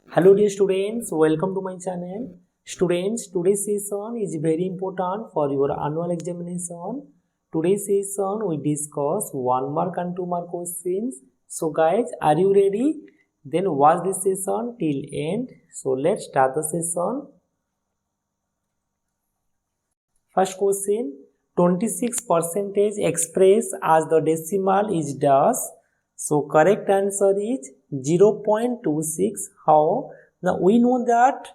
Hello dear students, welcome to my channel. Students, today's session is very important for your annual examination. Today's session we discuss 1 mark and 2 mark questions. So guys, are you ready? Then watch this session till end. So let's start the session. First question, 26% expressed as the decimal is dash. So correct answer is 0.26. How? Now we know that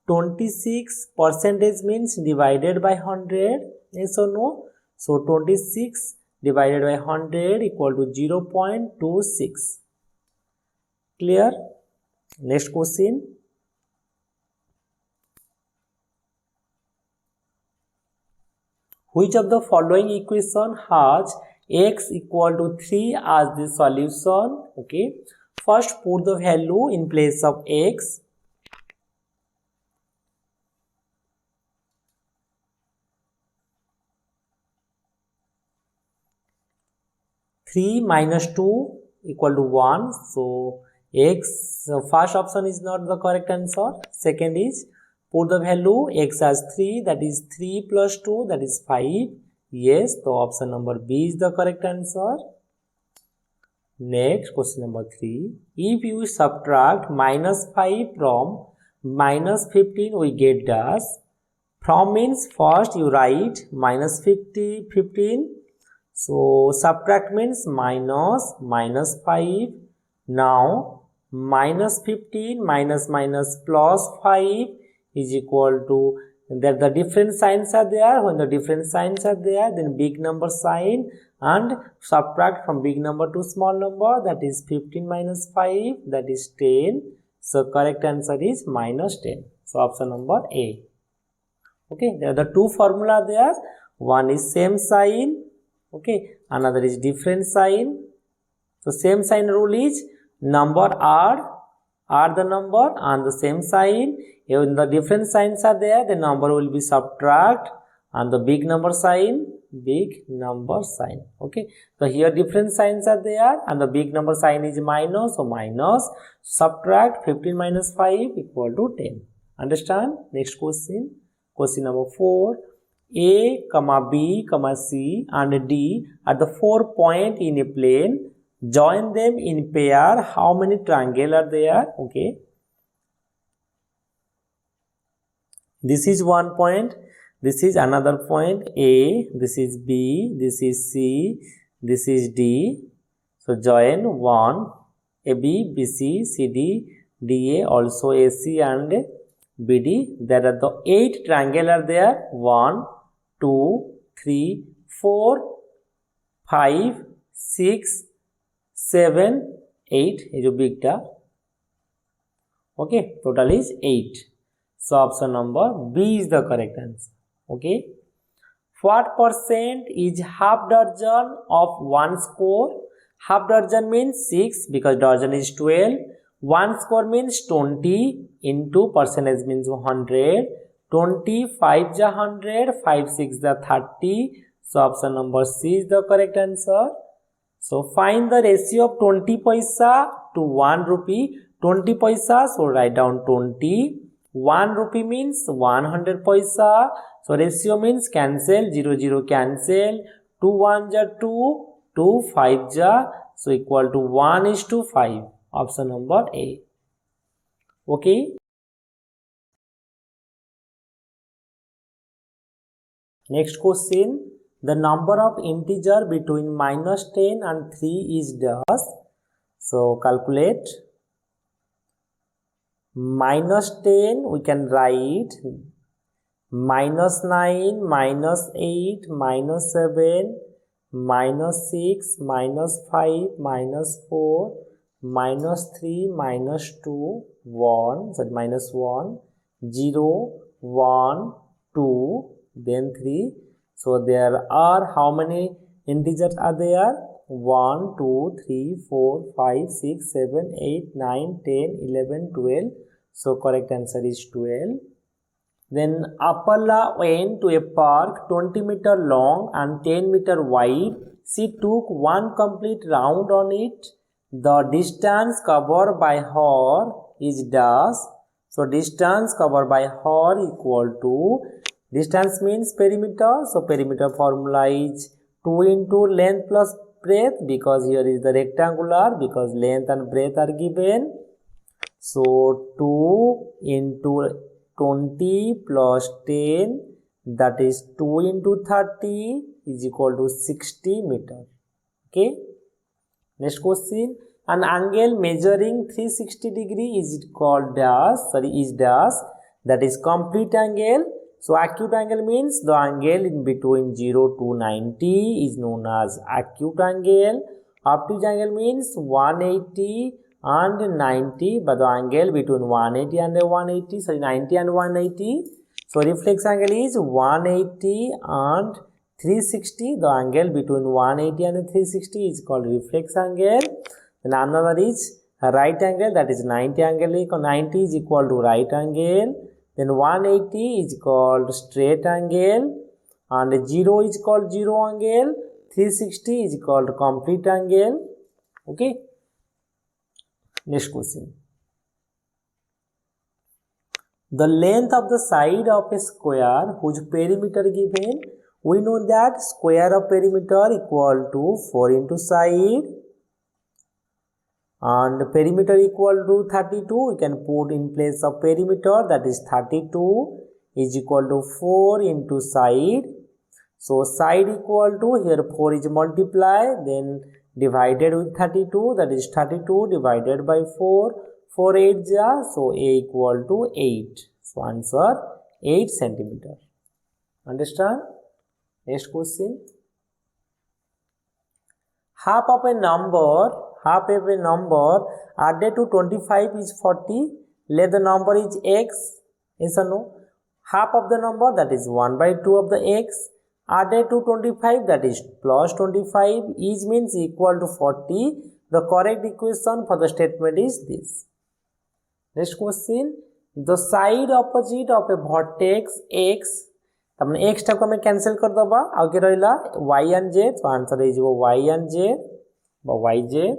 26% means divided by 100. Yes or no? So 26 divided by 100 equal to 0.26. Clear? Next question. Which of the following equation has x equal to 3 as the solution? Okay. First put the value in place of x. Three minus 2 equal to 1. So x, so first option is not the correct answer. Second is put the value x as 3, that is 3 plus 2, that is 5. Yes, so option number B is the correct answer. Next, question number 3. If you subtract minus 5 from minus 15, we get dash. From means first you write minus 15. So subtract means minus 5. Now minus 15 minus plus 5 is equal to, that the different signs are there. When the different signs are there, then big number sign and subtract from big number to small number, that is 15 minus 5, that is 10. So correct answer is minus 10. So option number A. Okay, there are the two formula there. One is same sign, okay, another is different sign. So same sign rule is number add the number and the same sign. When the different signs are there, the number will be subtract and the big number sign. Okay, so here different signs are there and the big number sign is minus, so minus, subtract 15 minus 5 equal to 10. Understand? Next question. Question number 4. A, B, C and D are the 4 points in a plane. Join them in pair. How many triangles are there? Okay. This is one point. This is another point A. This is B. This is C. This is D. So join 1. AB, BC, CD, DA, also AC and BD. There are the 8 triangles are there. 1, 2, 3, 4, 5, 6, 7, 8 is a big ta. Okay, total is 8. So option number B is the correct answer. Okay. What percent is half dozen of 1 score? Half dozen means 6 because dozen is 12. 1 score means 20 into percentage means 100. 20, 5 ja 100, 5, 6 ja 30. So option number C is the correct answer. So find the ratio of 20 paisa to 1 rupee. 20 paisa, so write down 20. 1 rupee means 100 paisa. So ratio means cancel, 0 cancel. 2 1 ja 2, 2 5 ja, so equal to 1 is to 5. Option number A. Okay. Next question. The number of integer between minus 10 and 3 is dash. So calculate. Minus 10 we can write minus 9, minus 8, minus 7, minus 6, minus 5, minus 4, minus 3, minus 2, 1, sorry, minus 1, 0, 1, 2, then 3. So there are how many integers are there? 1, 2, 3, 4, 5, 6, 7, 8, 9, 10, 11, 12. So correct answer is 12. Then Appala went to a park 20 meter long and 10 meter wide. She took one complete round on it. the distance covered by her is dash. So distance covered by her equal to, distance means perimeter, so perimeter formula is 2 into length plus breadth, because here is the rectangular, because length and breadth are given. So 2 into 20 plus 10, that is 2 into 30 is equal to 60 meter. Okay. Next question, an angle measuring 360 degree is called dash, is dash, that is complete angle. So acute angle means the angle in between 0 to 90 is known as acute angle. Obtuse angle means 180 and 90, but the angle between 180 and 180, 90 and 180. So reflex angle is 180 and 360, the angle between 180 and 360 is called reflex angle. Then another is right angle, that is 90 angle, 90 is equal to right angle. Then 180 is called straight angle, and 0 is called zero angle, 360 is called complete angle. Okay. Next question. The length of the side of a square whose perimeter given, we know that square of perimeter equal to 4 into side, and perimeter equal to 32, we can put in place of perimeter, that is 32 is equal to 4 into side. So side equal to, here 4 is multiply, then divided with 32, that is 32 divided by 4, 4 8 ja, so a equal to 8. So answer 8 centimeter. Understand? Next question. Half of a number added to 25 is 40. Let the number is x. Yes or no? Half of the number, that is 1 by 2 of the x, added to 25, that is plus 25, is means equal to 40. The correct equation for the statement is this. Next question. The side opposite of a vertex x, तमने x type को हमें cancel कर दबा, आगे रहिला y and z, so answer is y and z, yj.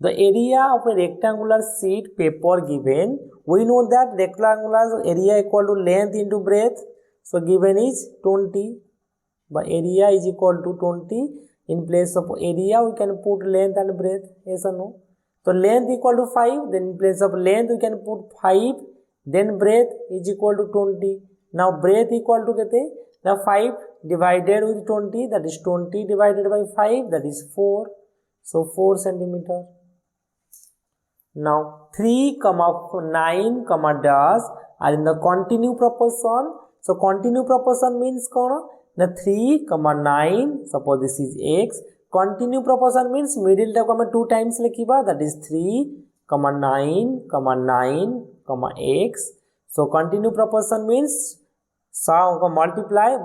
The area of a rectangular sheet paper given, we know that rectangular area equal to length into breadth, so given is 20, but area is equal to 20. In place of area we can put length and breadth, yes or no? So length equal to 5, then in place of length we can put 5, then breadth is equal to 20. Now breadth equal to kete? Now 5 divided with 20, that is 20 divided by 5, that is 4. So 4 centimeter. Now 3, 9, dash are in the continue proportion. So continue proportion means kona? Now 3, 9, suppose this is x. Continue proportion means middle ta ko 2 times likhiba, that is 3, 9, 9, x. So continue proportion means multiply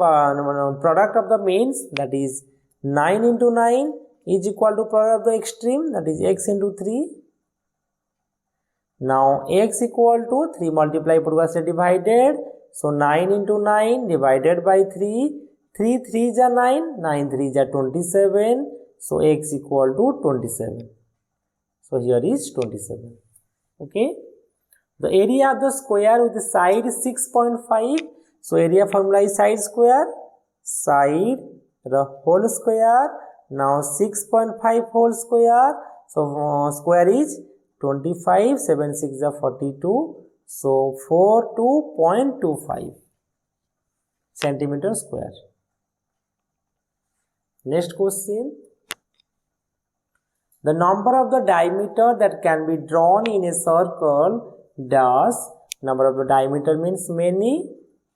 product of the means, that is 9 into 9 is equal to product of the extreme, that is x into 3. Now x equal to 3 multiply purvase divided, so 9 into 9 divided by 3, 3 3 ja 9, 9 3 ja 27, so x equal to 27. So here is 27. Okay. The area of the square with the side is 6.5. So area formula is side square, side the whole square. Now 6.5 whole square. So square is 25, 7 6 are 42. So 42.25 centimeter square. Next question. The number of the diameter that can be drawn in a circle dash. Number of the diameter means many.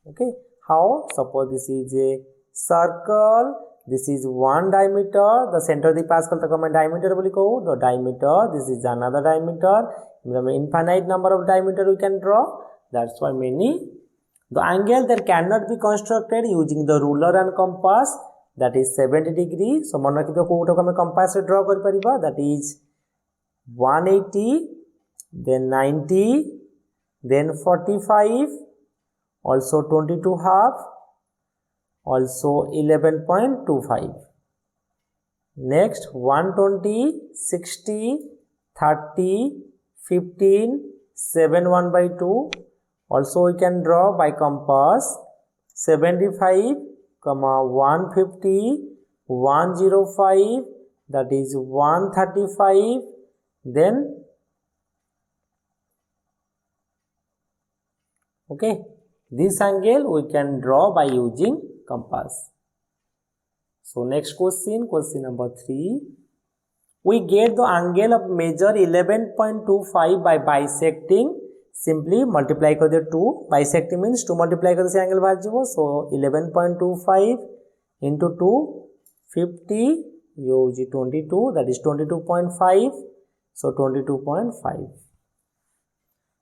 Okay. How? Suppose this is a circle. This is one diameter. The center of the Pascal diameter. The diameter. This is another diameter. Infinite number of diameter we can draw. That's why many. The angle that cannot be constructed using the ruler and compass, that is 70 degrees. So, मन रखितो कोटा को हमें compass से draw कर परिबा, that is 180, then 90, then 45, also 22 half, also 11.25. Next 120, 60, 30, 15, 7 1 by 2. Also we can draw by compass 75, 150, 105, that is 135, then okay, this angle we can draw by using compass. So next question, question number 3. We get the angle of measure 11.25 by bisecting. Simply multiply कर दे 2. Bisecting means 2 multiply कर से angle बाहर जाओ. So 11.25 into 2, 50, use 22, that is 22.5. So 22.5.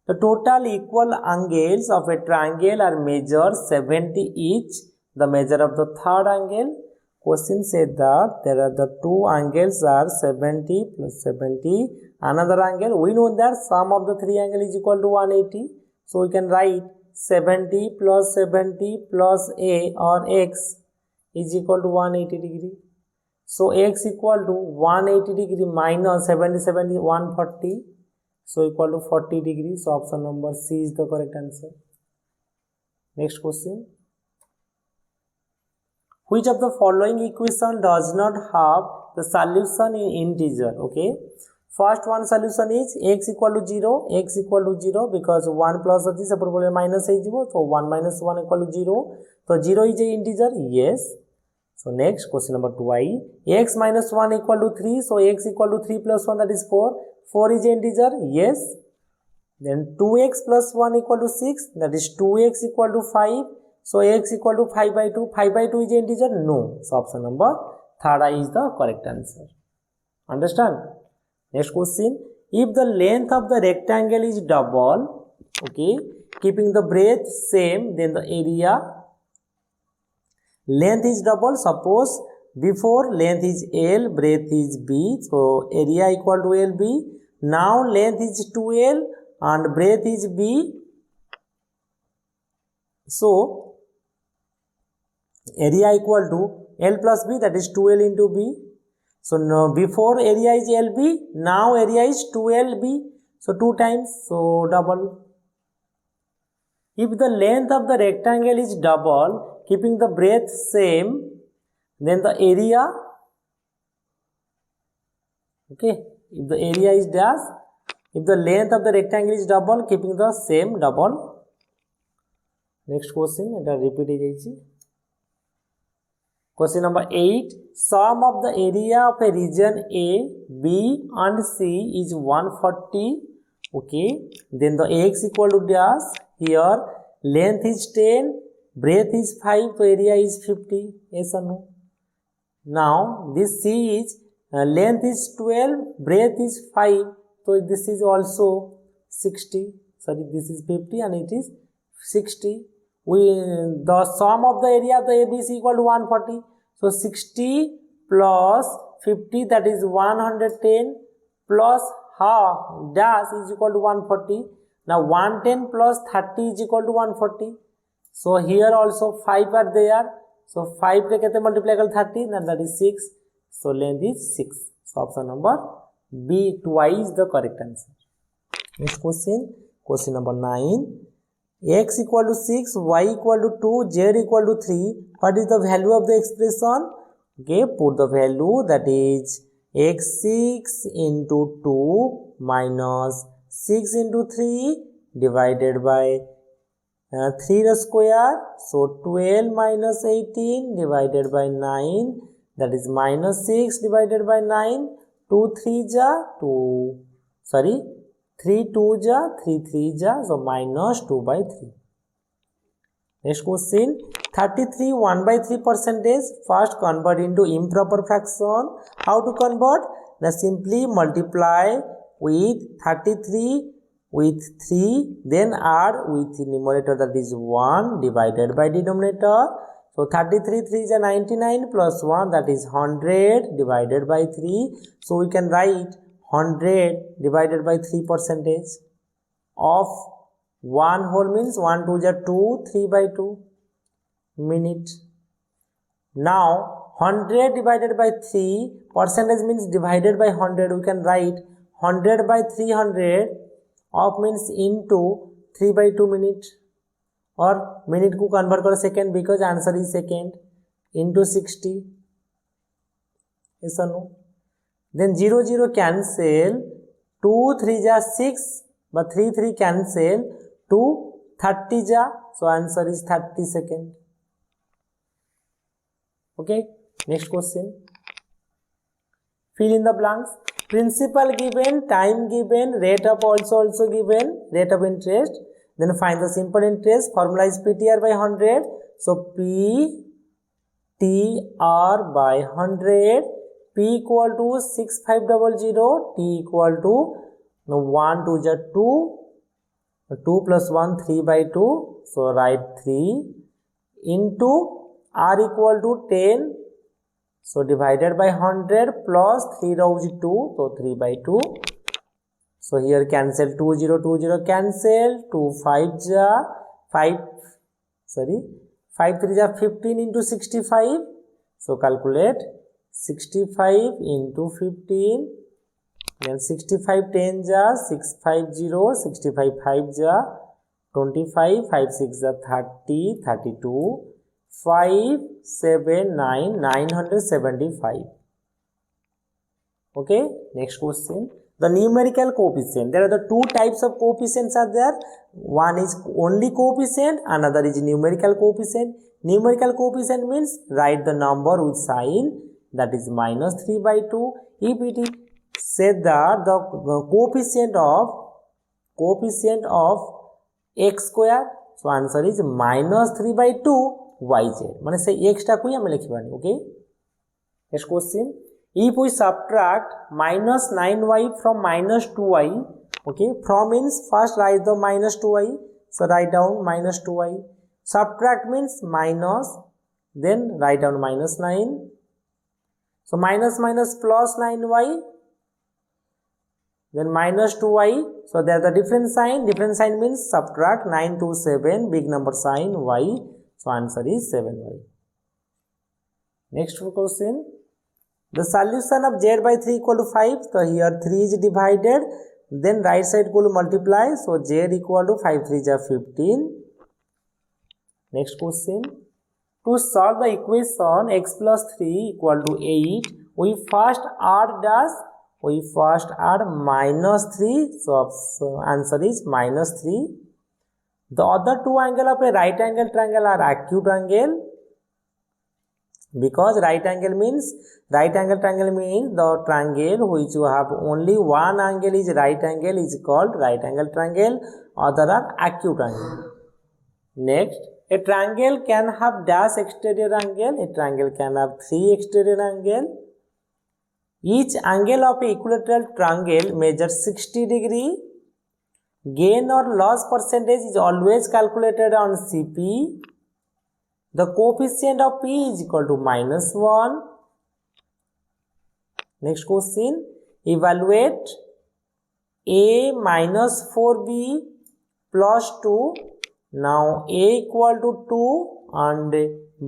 The total equal angles of a triangle are measured 70 each. The measure of the third angle. Question said that there are the two angles are 70 plus 70. Another angle, we know that sum of the three angles is equal to 180. So we can write 70 plus 70 plus a or x is equal to 180 degree. So x equal to 180 degree minus 70, 70, 140. So equal to 40 degrees. So option number C is the correct answer. Next question. Which of the following equation does not have the solution in integer? Okay. First one solution is x equal to 0. X equal to 0 because 1 plus of this minus is 0. So 1 minus 1 equal to 0. So 0 is a integer. Yes. So next question number 2i. X minus 1 equal to 3. So x equal to 3 plus 1, that is 4. 4 is an integer. Yes. Then 2x plus 1 equal to 6. That is 2x equal to 5. So x equal to 5 by 2. 5 by 2 is an integer. No. So option number 3 is the correct answer. Understand? Next question. If the length of the rectangle is double, okay, keeping the breadth same, then the area length is double. Suppose before length is L, breadth is B, so area equal to LB. Now length is 2L and breadth is B. So area equal to L plus B, that is 2L into B. So now before area is LB, now area is 2LB. So 2 times, so double. If the length of the rectangle is double, keeping the breadth same, then the area, okay, if the area is dash, if the length of the rectangle is double, keeping the same, double. Next question, it repeat. Question number 8. Sum of the area of a region A, B and C is 140. Okay. Then the x equal to dash. Here length is 10, breadth is 5, so area is 50. Yes or no? Now this C is length is 12, breadth is 5. So this is also 60. Sorry, this is 50 and it is 60. The sum of the area of the AB is equal to 140. So 60 plus 50, that is 110, plus half dash is equal to 140. Now 110 plus 30 is equal to 140. So here also 5 are there. So 5 ke multiply 30, and that is 6. So length is 6. So option number B, twice the correct answer. Next question, question number 9. X equal to 6, y equal to 2, z equal to 3. What is the value of the expression? Okay, put the value, that is x6 into 2 minus 6 into 3 divided by 3 the square. So 12 minus 18 divided by 9, that is minus 6 divided by 9. 2 3 ja 2, sorry, 3 2 ja 3 3 ja, so minus 2 by 3. Next question. 33 1 by 3 percentage. First convert into improper fraction. How to convert? Now simply multiply with 33 with 3, then add with numerator, that is 1 divided by denominator. So 33 3 is 99 plus 1, that is 100 divided by 3. So we can write 100 divided by 3 percentage of 1 whole means 1 2 is 2, 3 by 2 minute. Now 100 divided by 3 percentage means divided by 100. We can write 100 by 300 of means into 3/2 minute और minute को convert करो second because answer is second into 60 ऐसा no then 0 0 cancel 2 3 जा 6 but 3 3 cancel 2 30 ja so answer is 30 second. Okay, next question, fill in the blanks. Principal given, time given, rate of also given, rate of interest, then find the simple interest. Formula is PTR by 100, so PTR by 100, P equal to 6500, T equal to 1 2 ja 2, 2 plus 1 3/2, so write 3 into R equal to 10, so divided by 100 plus 3 rows 2, so 3/2, so here cancel 2 0 2 0 cancel 2 5 ja 5 sorry 5 3 ja 15 into 65, so calculate 65 into 15, then 65 10 ja 650, 65 5 ja 25, 5 6 ja 30, 32, 5 7 9 975. Okay, next question, the numerical coefficient. There are the two types of coefficients are there. One is only coefficient, another is numerical coefficient. Numerical coefficient means write the number with sign, that is minus 3/2. If it is said that the coefficient of x square, so answer is minus 3/2 yz, माने से x टा को हमें लिखवानी. Okay, next question, if we subtract minus 9y from minus 2y, okay, from means first write the minus 2y, so write down minus 2y, subtract means minus, then write down minus 9, so minus minus plus 9y, then minus 2y, so there the different sign means subtract 9 to 7, big number sign y, so answer is 7y. Next question, the solution of z by 3 equal to 5, so here 3 is divided, then right side will multiply, so z equal to 5 3 is 15. Next question, to solve the equation x plus 3 equal to 8, we first add minus 3, so answer is minus 3. The other two angles of a right angle triangle are acute angle, because right angle triangle means the triangle which you have only one angle is right angle is called right angle triangle, other are acute angle. Next, a triangle can have dash exterior angle, a triangle can have 3 exterior angle. Each angle of a equilateral triangle measures 60 degree. Gain or loss percentage is always calculated on CP. The coefficient of P is equal to minus 1. Next question, evaluate A minus 4B plus 2. Now A equal to 2 and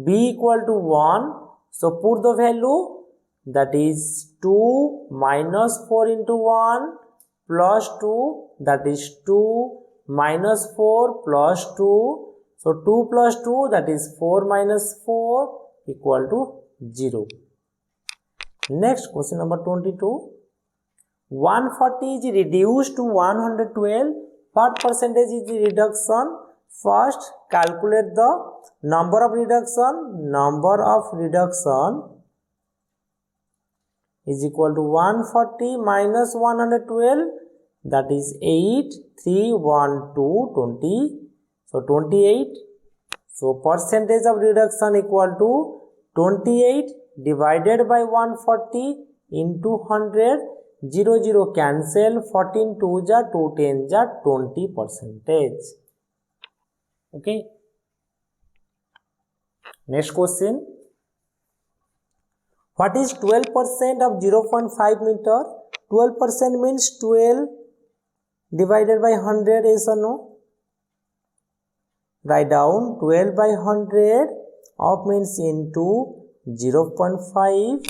B equal to 1. So put the value, that is 2 minus 4 into 1 plus 2, that is 2 minus 4 plus 2. So 2 plus 2, that is 4 minus 4 equal to 0. Next question number 22. 140 is reduced to 112. What percentage is the reduction? First, calculate the number of reduction. Number of reduction is equal to 140 minus 112, that is 8, 3, 1, 2, 20. So 28. So percentage of reduction equal to 28 divided by 140 into 100. 0 0 cancel, 14 2 ja 2 10 ja 20%. Okay. Next question. What is 12% of 0.5 meter? 12% means 12 divided by 100, yes or no? Write down 12 by 100 of means into 0.5.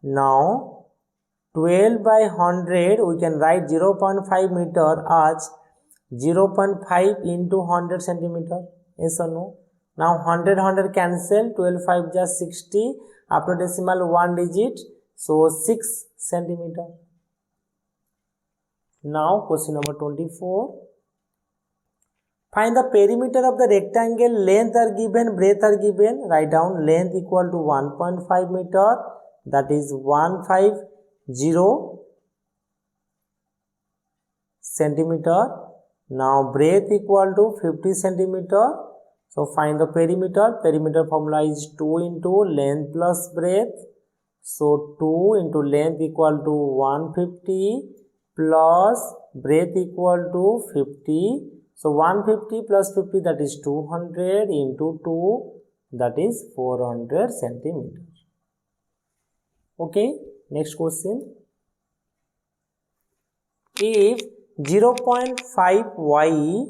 Now 12 by 100 we can write 0.5 meter as 0.5 into 100 centimeter. Yes or no? Now 100 cancel, 12 5 just 60, after decimal 1 digit, so 6 centimeter. Now question number 24. Find the perimeter of the rectangle. Length are given, breadth are given. Write down length equal to 1.5 meter, that is 150 centimeter. Now breadth equal to 50 centimeter. So find the perimeter. Perimeter formula is 2 into length plus breadth. So 2 into length equal to 150 plus breadth equal to 50. So 150 plus 50, that is 200 into 2, that is 400 centimeters. Okay, next question. If 0.5y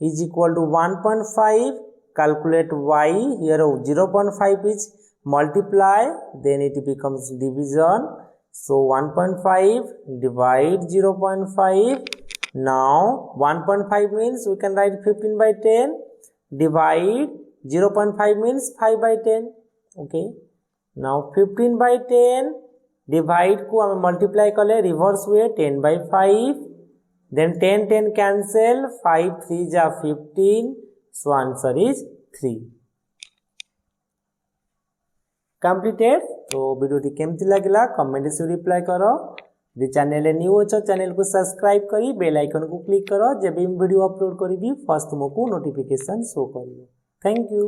is equal to 1.5, calculate y. Here 0.5 is multiply, then it becomes division. So 1.5 divide 0.5. Now 1.5 means we can write 15 by 10, divide 0.5 means 5 by 10. Okay, now 15 by 10 divide को हमें multiply करें reverse way 10 by 5, then 10 cancel, 5 3 जा 15, so answer is 3. Completed. तो video केमती लगला comment से reply करो. यदि चैनल न्यू अच्छो चैनल को सब्सक्राइब करी बेल आइकन को क्लिक करो, जब भी वीडियो अपलोड करी फर्स्ट तुमको नोटिफिकेशन शो करियो. Thank you.